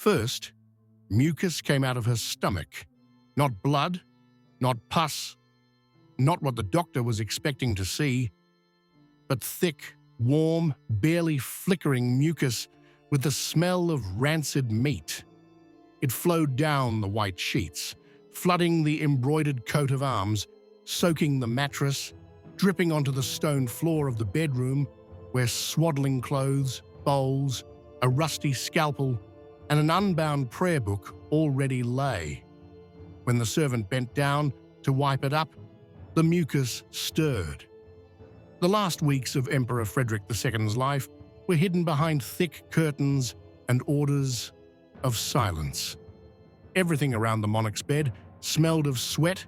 First, mucus came out of her stomach. Not blood, not pus, not what the doctor was expecting to see, but thick, warm, barely flickering mucus with the smell of rancid meat. It flowed down the white sheets, flooding the embroidered coat of arms, soaking the mattress, dripping onto the stone floor of the bedroom where swaddling clothes, bowls, a rusty scalpel, and an unbound prayer book already lay. When the servant bent down to wipe it up, the mucus stirred. The last weeks of Emperor Frederick II's life were hidden behind thick curtains and orders of silence. Everything around the monarch's bed smelled of sweat,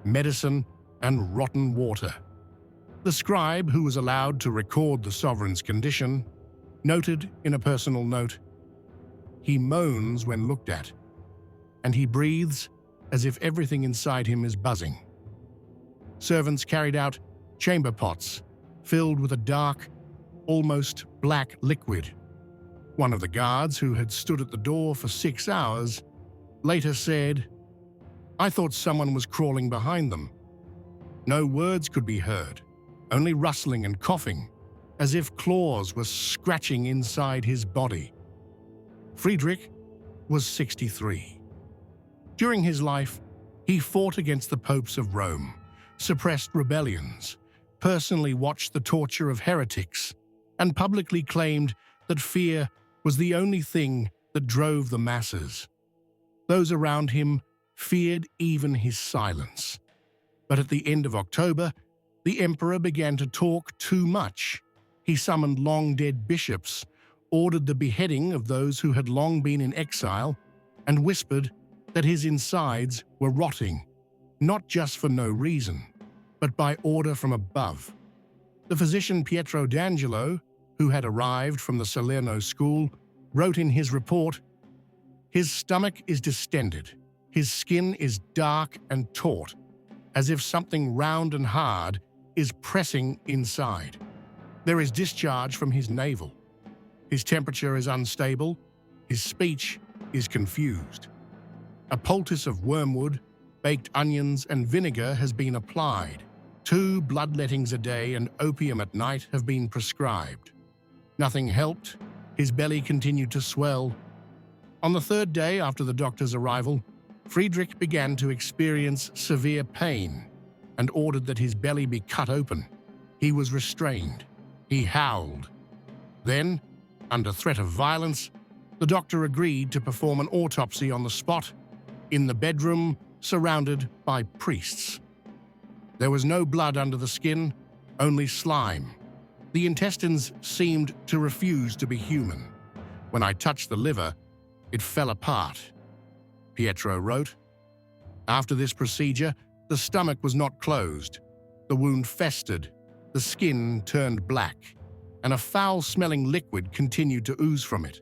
medicine, and rotten water. The scribe, who was allowed to record the sovereign's condition, noted in a personal note, "He moans when looked at, and he breathes as if everything inside him is buzzing." Servants carried out chamber pots filled with a dark, almost black liquid. One of the guards, who had stood at the door for 6 hours, later said, "I thought someone was crawling behind them." No words could be heard, only rustling and coughing, as if claws were scratching inside his body. Frederick was 63. During his life, he fought against the popes of Rome, suppressed rebellions, personally watched the torture of heretics, and publicly claimed that fear was the only thing that drove the masses. Those around him feared even his silence. But at the end of October, the emperor began to talk too much. He summoned long-dead bishops, ordered the beheading of those who had long been in exile, and whispered that his insides were rotting, not just for no reason, but by order from above. The physician Pietro d'Angelo, who had arrived from the Salerno school, wrote in his report, "His stomach is distended, his skin is dark and taut, as if something round and hard is pressing inside. There is discharge from his navel. His temperature is unstable, his speech is confused. A poultice of wormwood, baked onions, and vinegar has been applied. 2 bloodlettings a day and opium at night have been prescribed. Nothing helped. His belly continued to swell. On the 3rd day after the doctor's arrival, Frederick began to experience severe pain and ordered that his belly be cut open. He was restrained. He howled. Then, under threat of violence, the doctor agreed to perform an autopsy on the spot, in the bedroom, surrounded by priests. There was no blood under the skin, only slime. The intestines seemed to refuse to be human. When I touched the liver, it fell apart," Pietro wrote. After this procedure, the stomach was not closed. The wound festered, the skin turned black, and a foul-smelling liquid continued to ooze from it.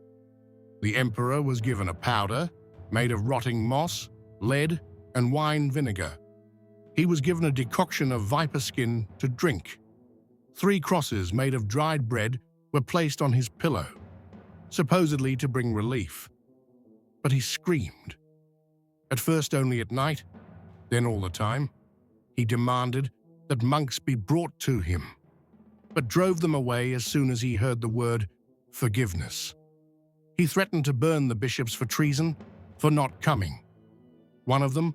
The emperor was given a powder made of rotting moss, lead, and wine vinegar. He was given a decoction of viper skin to drink. 3 crosses made of dried bread were placed on his pillow, supposedly to bring relief. But he screamed. At first only at night, then all the time. He demanded that monks be brought to him, but drove them away as soon as he heard the word forgiveness. He threatened to burn the bishops for treason, for not coming. One of them,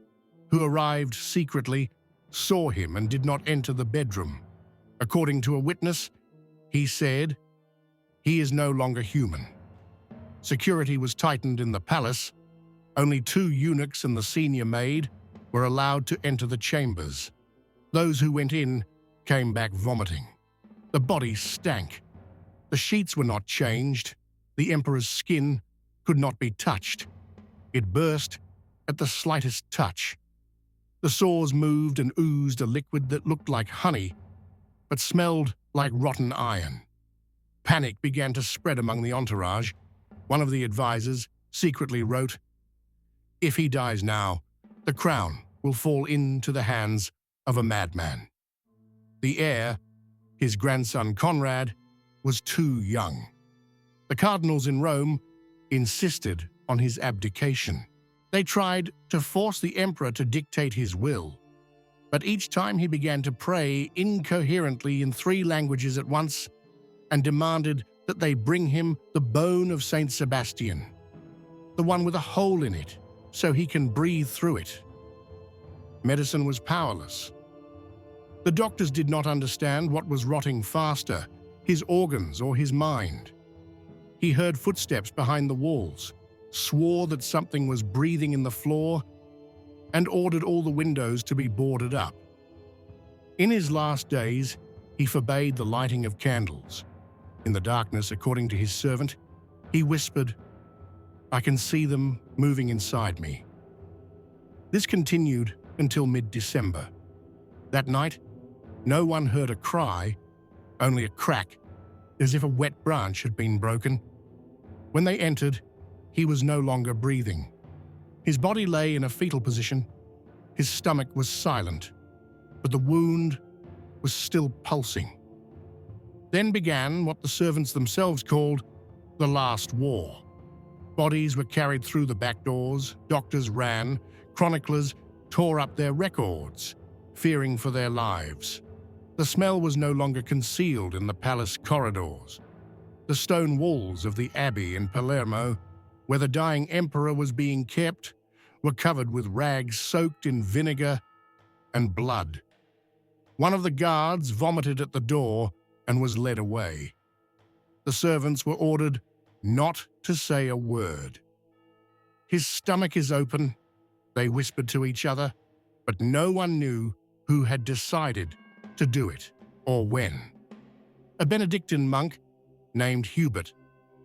who arrived secretly, saw him and did not enter the bedroom. According to a witness, he said, "He is no longer human." Security was tightened in the palace. Only 2 eunuchs and the senior maid were allowed to enter the chambers. Those who went in came back vomiting. The body stank. The sheets were not changed. The emperor's skin could not be touched. It burst at the slightest touch. The sores moved and oozed a liquid that looked like honey, but smelled like rotten iron. Panic began to spread among the entourage. One of the advisors secretly wrote, "If he dies now, the crown will fall into the hands of a madman." The heir, his grandson Conrad, was too young. The cardinals in Rome insisted on his abdication. They tried to force the emperor to dictate his will, but each time he began to pray incoherently in 3 languages at once and demanded that they bring him the bone of Saint Sebastian, the one with a hole in it, so he can breathe through it. Medicine was powerless. The doctors did not understand what was rotting faster, his organs or his mind. He heard footsteps behind the walls, swore that something was breathing in the floor, and ordered all the windows to be boarded up. In his last days, he forbade the lighting of candles. In the darkness, according to his servant, he whispered, "I can see them moving inside me." This continued until mid-December. That night, no one heard a cry, only a crack, as if a wet branch had been broken. When they entered, he was no longer breathing. His body lay in a fetal position. His stomach was silent, but the wound was still pulsing. Then began what the servants themselves called the last war. Bodies were carried through the back doors, doctors ran, chroniclers tore up their records, fearing for their lives. The smell was no longer concealed in the palace corridors. The stone walls of the abbey in Palermo, where the dying emperor was being kept, were covered with rags soaked in vinegar and blood. One of the guards vomited at the door and was led away. The servants were ordered not to say a word. "His stomach is open," they whispered to each other, but no one knew who had decided to do it or when. A Benedictine monk named Hubert,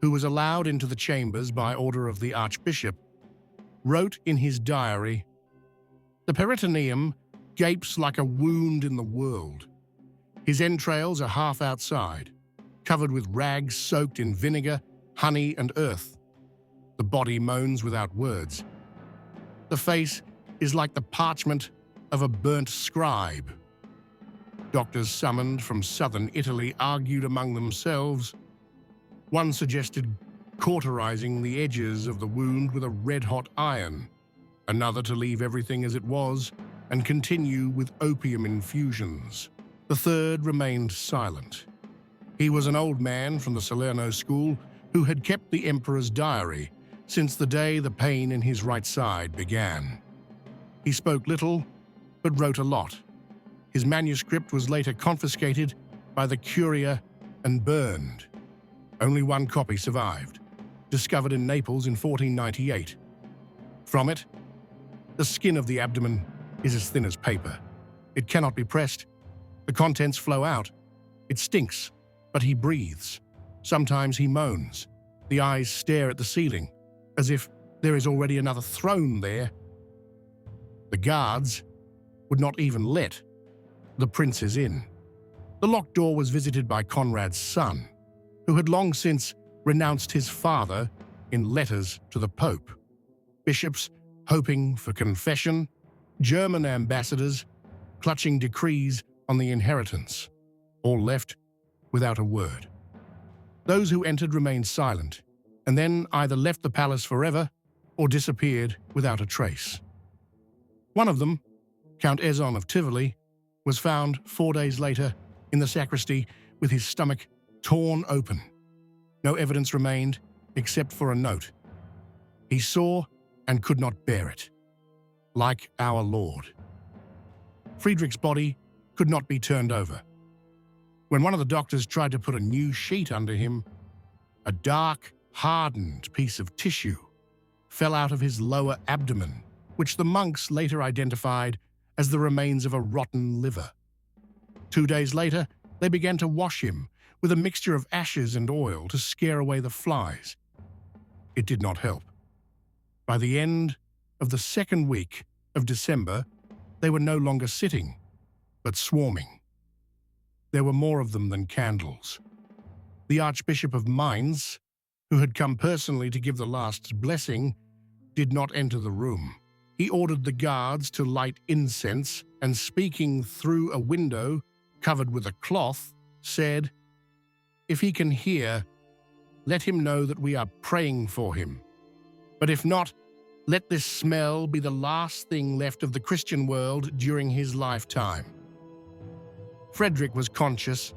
who was allowed into the chambers by order of the archbishop, wrote in his diary, "The peritoneum gapes like a wound in the world. His entrails are half outside, covered with rags soaked in vinegar, honey, and earth. The body moans without words. The face is like the parchment of a burnt scribe." Doctors summoned from southern Italy argued among themselves. One suggested cauterizing the edges of the wound with a red-hot iron, another to leave everything as it was and continue with opium infusions. The third remained silent. He was an old man from the Salerno school who had kept the emperor's diary since the day the pain in his right side began. He spoke little, but wrote a lot. His manuscript was later confiscated by the Curia and burned. Only one copy survived, discovered in Naples in 1498. From it, the skin of the abdomen is as thin as paper. It cannot be pressed. The contents flow out. It stinks, but he breathes. Sometimes he moans. The eyes stare at the ceiling, as if there is already another throne there. The guards would not even let the princes in. The locked door was visited by Conrad's son, who had long since renounced his father in letters to the Pope. Bishops hoping for confession, German ambassadors clutching decrees on the inheritance, all left without a word. Those who entered remained silent, and then either left the palace forever or disappeared without a trace. One of them, Count Ezon of Tivoli, was found 4 days later in the sacristy with his stomach torn open. No evidence remained except for a note. He saw and could not bear it, like our Lord. Frederick's body could not be turned over. When one of the doctors tried to put a new sheet under him, a dark, hardened piece of tissue fell out of his lower abdomen, which the monks later identified as the remains of a rotten liver. 2 days later, they began to wash him with a mixture of ashes and oil to scare away the flies. It did not help. By the end of the second week of December, they were no longer sitting, but swarming. There were more of them than candles. The Archbishop of Mainz, who had come personally to give the last blessing, did not enter the room. He ordered the guards to light incense and, speaking through a window covered with a cloth, said, "If he can hear, let him know that we are praying for him." But But if not, let this smell be the last thing left of the Christian world during his lifetime. Frederick was conscious,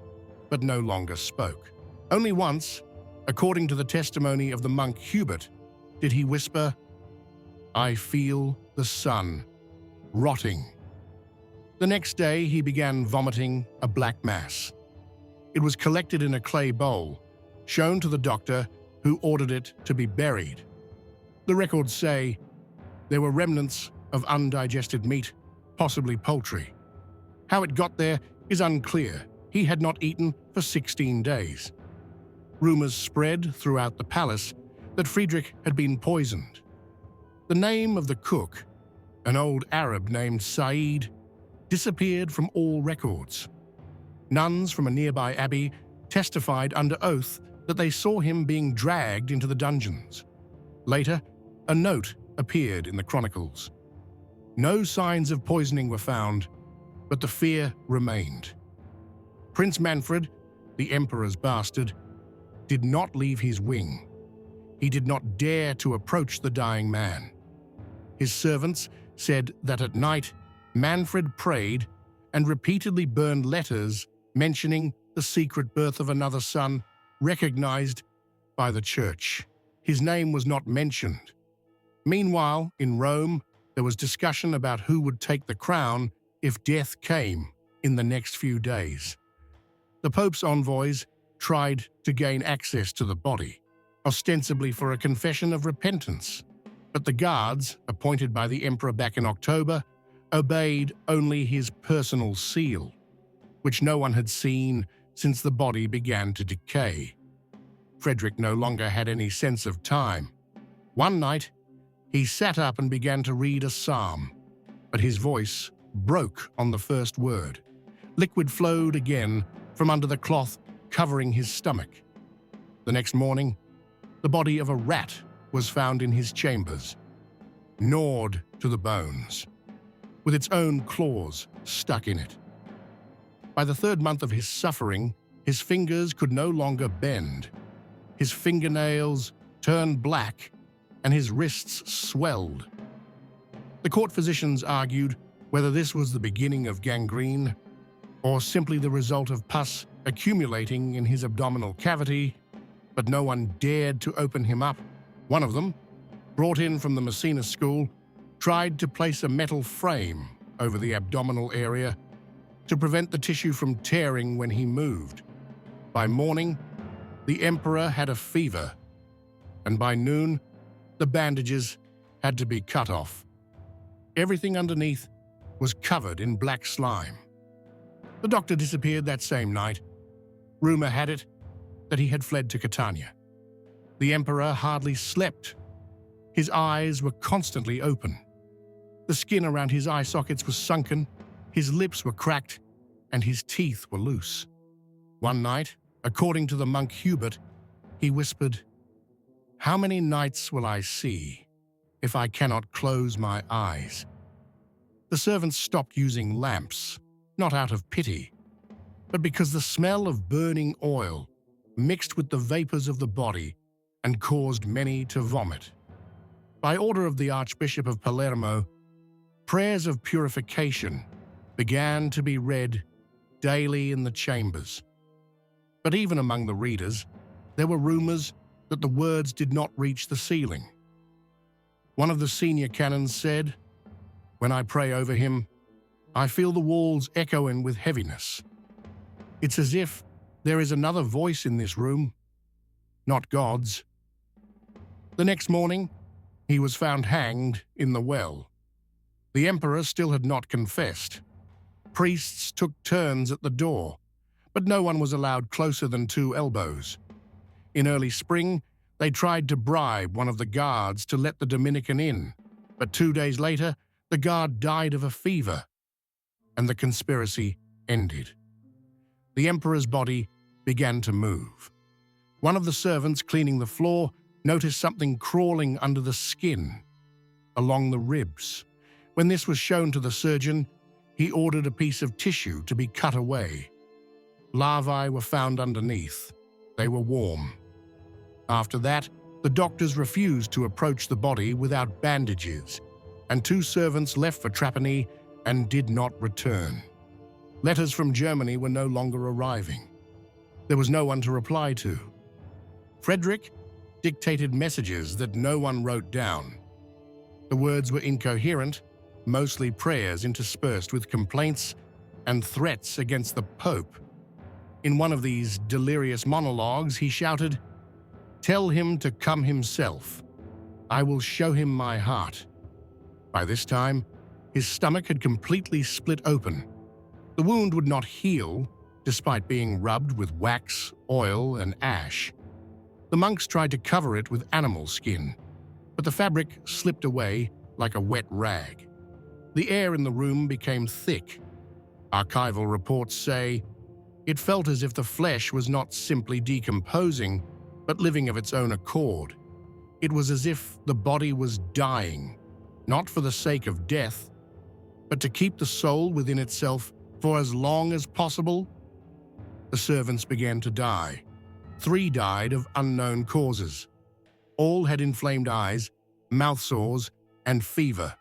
but no longer spoke. Only once, according to the testimony of the monk Hubert, did he whisper, "I feel the sun rotting." The next day, he began vomiting a black mass. It was collected in a clay bowl, shown to the doctor, who ordered it to be buried. The records say there were remnants of undigested meat, possibly poultry. How it got there is unclear. He had not eaten for 16 days. Rumors spread throughout the palace that Frederick had been poisoned. The name of the cook, an old Arab named Said, disappeared from all records. Nuns from a nearby abbey testified under oath that they saw him being dragged into the dungeons. Later, a note appeared in the chronicles. No signs of poisoning were found, but the fear remained. Prince Manfred, the emperor's bastard, did not leave his wing. He did not dare to approach the dying man. His servants said that at night, Manfred prayed and repeatedly burned letters mentioning the secret birth of another son recognized by the church. His name was not mentioned. Meanwhile, in Rome, there was discussion about who would take the crown if death came in the next few days. The Pope's envoys tried to gain access to the body, ostensibly for a confession of repentance, but the guards, appointed by the emperor back in October, obeyed only his personal seal, which no one had seen since the body began to decay. Frederick no longer had any sense of time. One night, he sat up and began to read a psalm, but his voice broke on the first word. Liquid flowed again from under the cloth covering his stomach. The next morning, the body of a rat was found in his chambers, gnawed to the bones, with its own claws stuck in it. By the third month of his suffering, his fingers could no longer bend. His fingernails turned black and his wrists swelled. The court physicians argued whether this was the beginning of gangrene or simply the result of pus accumulating in his abdominal cavity, but no one dared to open him up. One of them, brought in from the Messina school, tried to place a metal frame over the abdominal area to prevent the tissue from tearing when he moved. By morning, the emperor had a fever, and by noon, the bandages had to be cut off. Everything underneath was covered in black slime. The doctor disappeared that same night. Rumor had it that he had fled to Catania. The emperor hardly slept. His eyes were constantly open. The skin around his eye sockets was sunken, his lips were cracked, and his teeth were loose. One night, according to the monk Hubert, he whispered, "How many nights will I see if I cannot close my eyes?" The servants stopped using lamps, not out of pity, but because the smell of burning oil mixed with the vapors of the body and caused many to vomit. By order of the Archbishop of Palermo, prayers of purification began to be read daily in the chambers. But even among the readers, there were rumors that the words did not reach the ceiling. One of the senior canons said, "When I pray over him, I feel the walls echoing with heaviness. It's as if there is another voice in this room, not God's." The next morning, he was found hanged in the well. The emperor still had not confessed. Priests took turns at the door, but no one was allowed closer than 2 elbows. In early spring, they tried to bribe one of the guards to let the Dominican in, but 2 days later, the guard died of a fever, and the conspiracy ended. The emperor's body began to move. One of the servants cleaning the floor noticed something crawling under the skin, along the ribs. When this was shown to the surgeon, he ordered a piece of tissue to be cut away. Larvae were found underneath. They were warm. After that, The doctors refused to approach the body without bandages, and 2 servants left for Trapani and did not return. Letters from Germany were no longer arriving. There was no one to reply to. Frederick dictated messages that no one wrote down. The words were incoherent, mostly prayers interspersed with complaints and threats against the Pope. In one of these delirious monologues, he shouted, "Tell him to come himself. I will show him my heart." By this time, his stomach had completely split open. The wound would not heal, despite being rubbed with wax, oil, and ash. The monks tried to cover it with animal skin, but the fabric slipped away like a wet rag. The air in the room became thick. Archival reports say it felt as if the flesh was not simply decomposing, but living of its own accord. It was as if the body was dying, not for the sake of death, but to keep the soul within itself for as long as possible. The servants began to die. 3 died of unknown causes. All had inflamed eyes, mouth sores, and fever.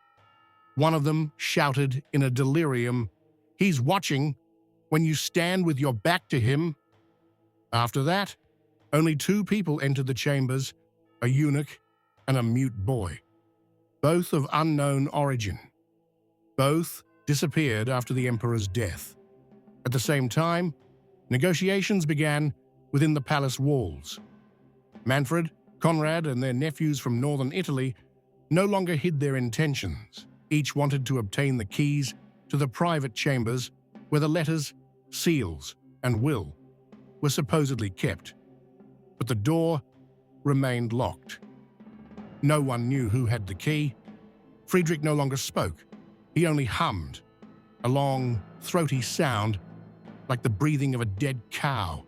One of them shouted in a delirium, "He's watching when you stand with your back to him." After that, only 2 people entered the chambers, a eunuch and a mute boy, both of unknown origin. Both disappeared after the emperor's death. At the same time, negotiations began within the palace walls. Manfred, Conrad, and their nephews from northern Italy no longer hid their intentions. Each wanted to obtain the keys to the private chambers where the letters, seals, and will were supposedly kept. But the door remained locked. No one knew who had the key. Frederick no longer spoke. He only hummed, a long, throaty sound like the breathing of a dead cow.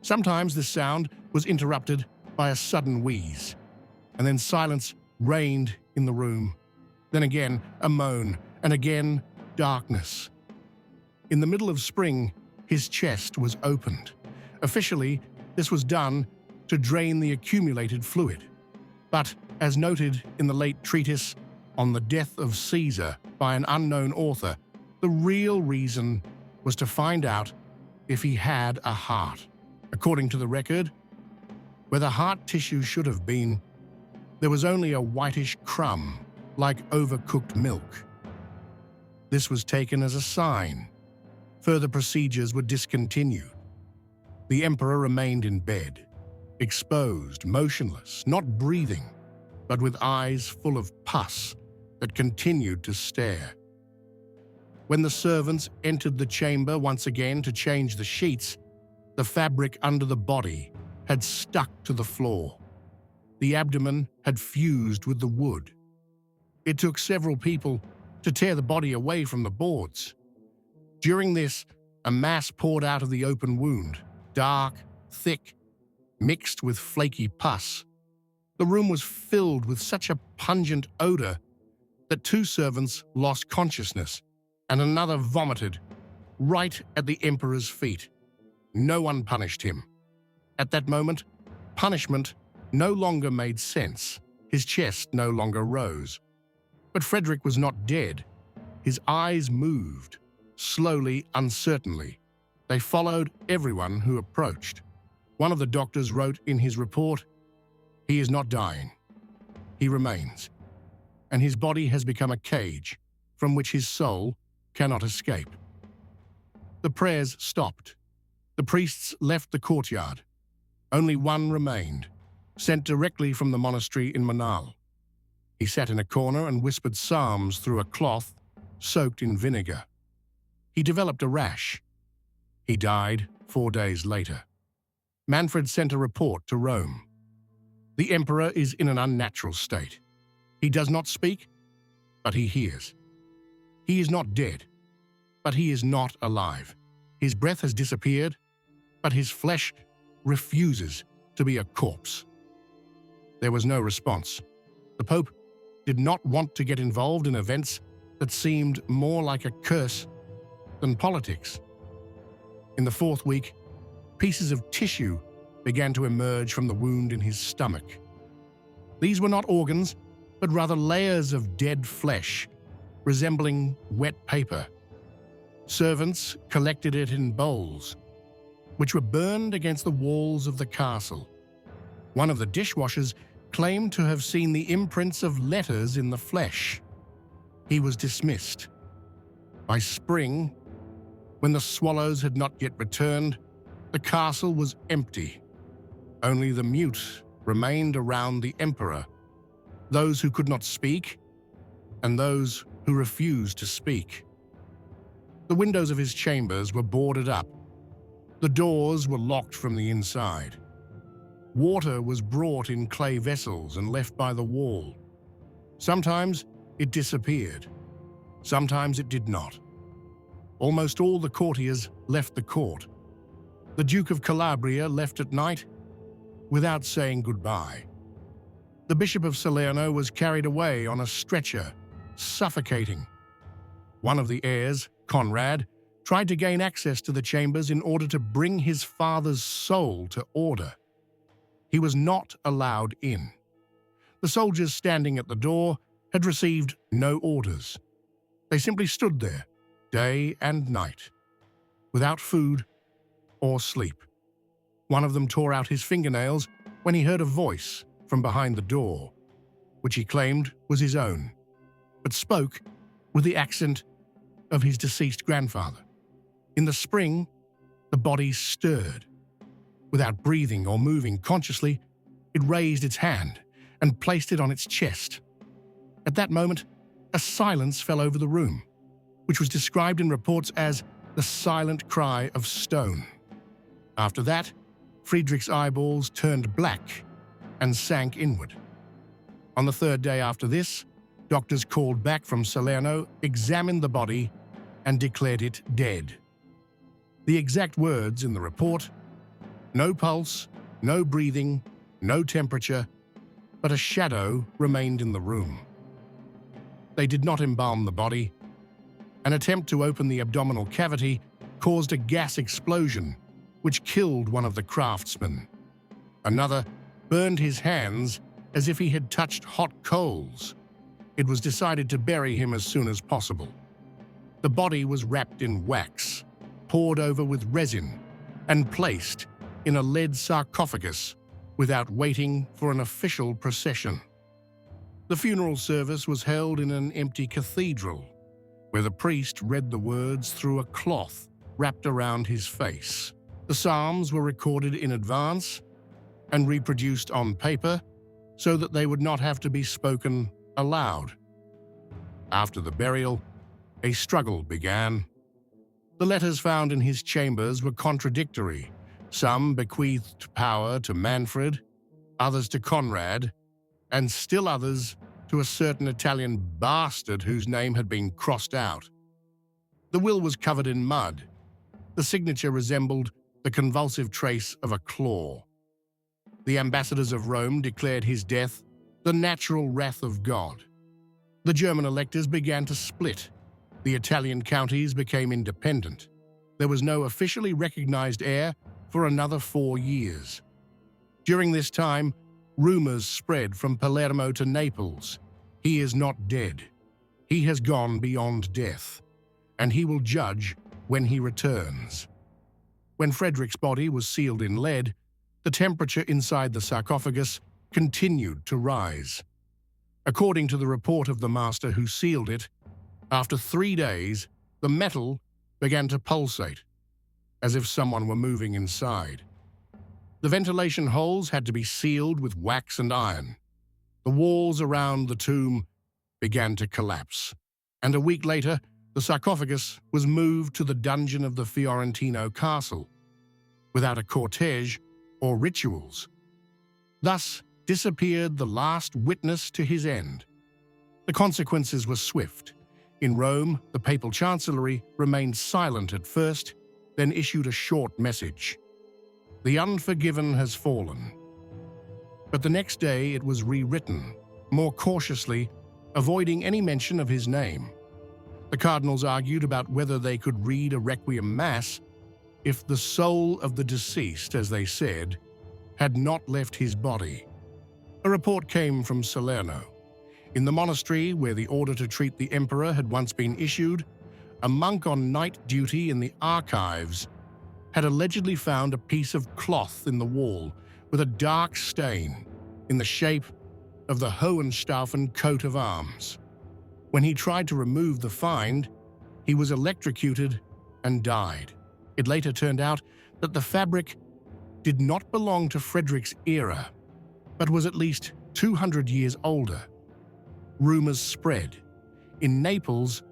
Sometimes this sound was interrupted by a sudden wheeze, and then silence reigned in the room. Then again, a moan, and again, darkness. In the middle of spring, his chest was opened. Officially, this was done to drain the accumulated fluid. But, as noted in the late treatise on the death of Caesar by an unknown author, the real reason was to find out if he had a heart. According to the record, where the heart tissue should have been, there was only a whitish crumb, like overcooked milk. This was taken as a sign. Further procedures were discontinued. The emperor remained in bed, exposed, motionless, not breathing, but with eyes full of pus that continued to stare. When the servants entered the chamber once again to change the sheets, the fabric under the body had stuck to the floor. The abdomen had fused with the wood. It took several people to tear the body away from the boards. During this, a mass poured out of the open wound, dark, thick, mixed with flaky pus. The room was filled with such a pungent odor that 2 servants lost consciousness and another vomited right at the emperor's feet. No one punished him. At that moment, punishment no longer made sense. His chest no longer rose. But Frederick was not dead. His eyes moved, slowly, uncertainly. They followed everyone who approached. One of the doctors wrote in his report, "He is not dying. He remains. And his body has become a cage from which his soul cannot escape." The prayers stopped. The priests left the courtyard. Only one remained, sent directly from the monastery in Manal. He sat in a corner and whispered psalms through a cloth soaked in vinegar. He developed a rash. He died 4 days later. Manfred sent a report to Rome. The emperor is in an unnatural state. He does not speak, but he hears. He is not dead, but he is not alive. His breath has disappeared, but his flesh refuses to be a corpse. There was no response. The Pope did not want to get involved in events that seemed more like a curse than politics. In the 4th week, pieces of tissue began to emerge from the wound in his stomach. These were not organs, but rather layers of dead flesh, resembling wet paper. Servants collected it in bowls, which were burned against the walls of the castle. One of the dishwashers claimed to have seen the imprints of letters in the flesh. He was dismissed. By spring, when the swallows had not yet returned, the castle was empty. Only the mute remained around the emperor, those who could not speak and those who refused to speak. The windows of his chambers were boarded up. The doors were locked from the inside. Water was brought in clay vessels and left by the wall. Sometimes it disappeared. Sometimes it did not. Almost all the courtiers left the court. The Duke of Calabria left at night without saying goodbye. The Bishop of Salerno was carried away on a stretcher, suffocating. One of the heirs, Conrad, tried to gain access to the chambers in order to bring his father's soul to order. He was not allowed in. The soldiers standing at the door had received no orders. They simply stood there, day and night, without food or sleep. One of them tore out his fingernails when he heard a voice from behind the door, which he claimed was his own, but spoke with the accent of his deceased grandfather. In the spring, the body stirred. Without breathing or moving consciously, it raised its hand and placed it on its chest. At that moment, a silence fell over the room, which was described in reports as the silent cry of stone. After that, Frederick's eyeballs turned black and sank inward. On the third day after this, doctors called back from Salerno examined the body and declared it dead. The exact words in the report: no pulse, no breathing, no temperature, but a shadow remained in the room. They did not embalm the body. An attempt to open the abdominal cavity caused a gas explosion, which killed one of the craftsmen. Another burned his hands as if he had touched hot coals. It was decided to bury him as soon as possible. The body was wrapped in wax, poured over with resin, and placed in a lead sarcophagus without waiting for an official procession. The funeral service was held in an empty cathedral, where the priest read the words through a cloth wrapped around his face. The psalms were recorded in advance and reproduced on paper so that they would not have to be spoken aloud. After the burial, a struggle began. The letters found in his chambers were contradictory. Some bequeathed power to Manfred, others to Conrad, and still others to a certain Italian bastard whose name had been crossed out. The will was covered in mud. The signature resembled the convulsive trace of a claw. The ambassadors of Rome declared his death the natural wrath of God. The German electors began to split. The Italian counties became independent. There was no officially recognized heir for another 4 years. During this time, rumors spread from Palermo to Naples. He is not dead. He has gone beyond death, and he will judge when he returns. When Frederick's body was sealed in lead, the temperature inside the sarcophagus continued to rise. According to the report of the master who sealed it, after 3 days, the metal began to pulsate, as if someone were moving inside. The ventilation holes had to be sealed with wax and iron. The walls around the tomb began to collapse, and a week later, the sarcophagus was moved to the dungeon of the Fiorentino castle, without a cortege or rituals. Thus disappeared the last witness to his end. The consequences were swift. In Rome, the papal chancellery remained silent at first, then issued a short message: "The unforgiven has fallen." But the next day it was rewritten, more cautiously, avoiding any mention of his name. The cardinals argued about whether they could read a requiem mass if the soul of the deceased, as they said, had not left his body. A report came from Salerno. In the monastery where the order to treat the emperor had once been issued, a monk on night duty in the archives had allegedly found a piece of cloth in the wall with a dark stain in the shape of the Hohenstaufen coat of arms. When he tried to remove the find, he was electrocuted and died. It later turned out that the fabric did not belong to Frederick's era, but was at least 200 years older. Rumors spread. In Naples,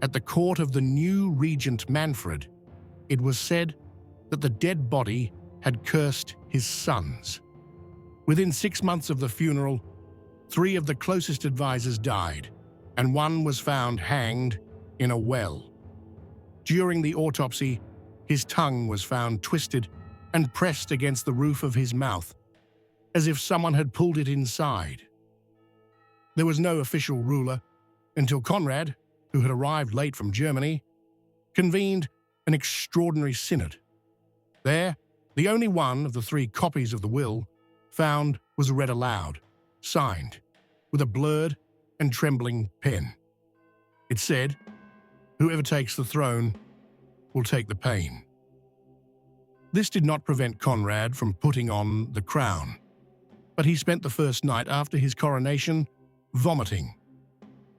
at the court of the new regent Manfred, it was said that the dead body had cursed his sons. Within 6 months of the funeral, 3 of the closest advisors died, and 1 was found hanged in a well. During the autopsy, his tongue was found twisted and pressed against the roof of his mouth, as if someone had pulled it inside. There was no official ruler until Conrad, who had arrived late from Germany, convened an extraordinary synod. There, the only one of the 3 copies of the will found was read aloud, signed, with a blurred and trembling pen. It said, "Whoever takes the throne will take the pain." This did not prevent Conrad from putting on the crown, but he spent the first night after his coronation vomiting,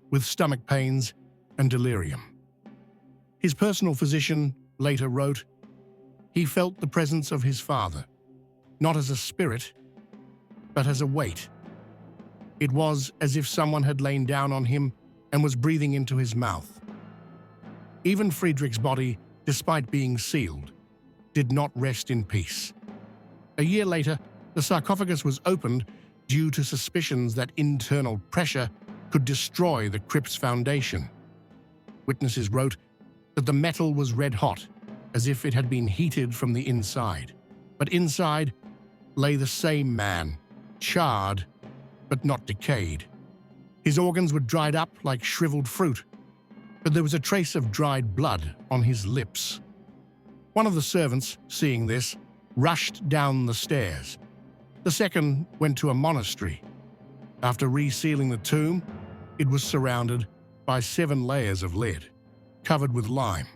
with stomach pains and delirium. His personal physician later wrote, "He felt the presence of his father, not as a spirit, but as a weight. It was as if someone had lain down on him and was breathing into his mouth." Even Friedrich's body, despite being sealed, did not rest in peace. A year later, the sarcophagus was opened due to suspicions that internal pressure could destroy the crypt's foundation. Witnesses wrote that the metal was red hot, as if it had been heated from the inside. But inside lay the same man, charred but not decayed. His organs were dried up like shriveled fruit, but there was a trace of dried blood on his lips. One of the servants, seeing this, rushed down the stairs. The second went to a monastery. After resealing the tomb, it was surrounded by 7 layers of lead, covered with lime,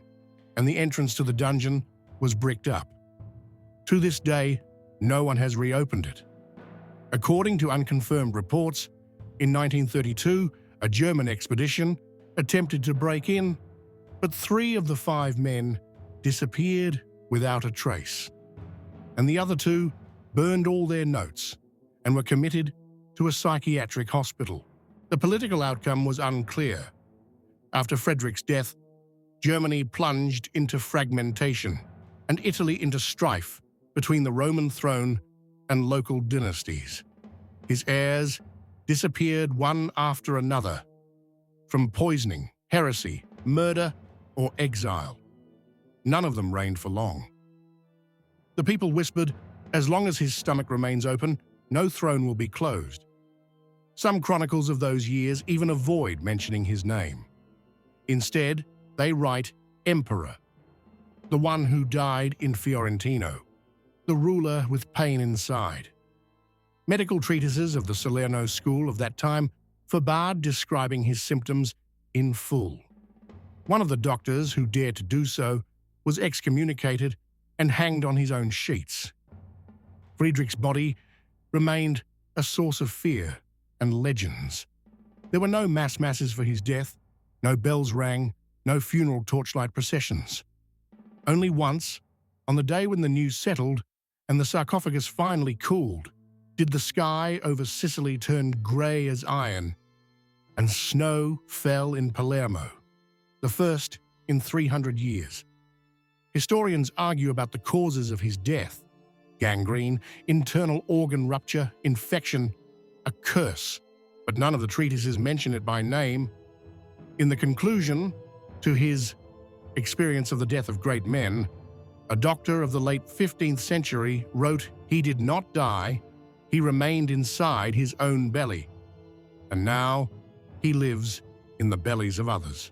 and the entrance to the dungeon was bricked up. To this day, no one has reopened it. According to unconfirmed reports, in 1932, a German expedition attempted to break in, but 3 of the 5 men disappeared without a trace, and the other 2 burned all their notes and were committed to a psychiatric hospital. The political outcome was unclear. After Frederick's death, Germany plunged into fragmentation and Italy into strife between the Roman throne and local dynasties. His heirs disappeared one after another, from poisoning, heresy, murder, or exile. None of them reigned for long. The people whispered, "As long as his stomach remains open, no throne will be closed." Some chronicles of those years even avoid mentioning his name. Instead, they write Emperor, the one who died in Fiorentino, the ruler with pain inside. Medical treatises of the Salerno school of that time forbade describing his symptoms in full. One of the doctors who dared to do so was excommunicated and hanged on his own sheets. Friedrich's body remained a source of fear and legends. There were no mass masses for his death, no bells rang, no funeral torchlight processions. Only once, on the day when the news settled and the sarcophagus finally cooled, did the sky over Sicily turn grey as iron, and snow fell in Palermo, the first in 300 years. Historians argue about the causes of his death: gangrene, internal organ rupture, infection, a curse, but none of the treatises mention it by name. In the conclusion to his Experience of the Death of Great Men, a doctor of the late 15th century wrote he did not die, he remained inside his own belly, and now he lives in the bellies of others.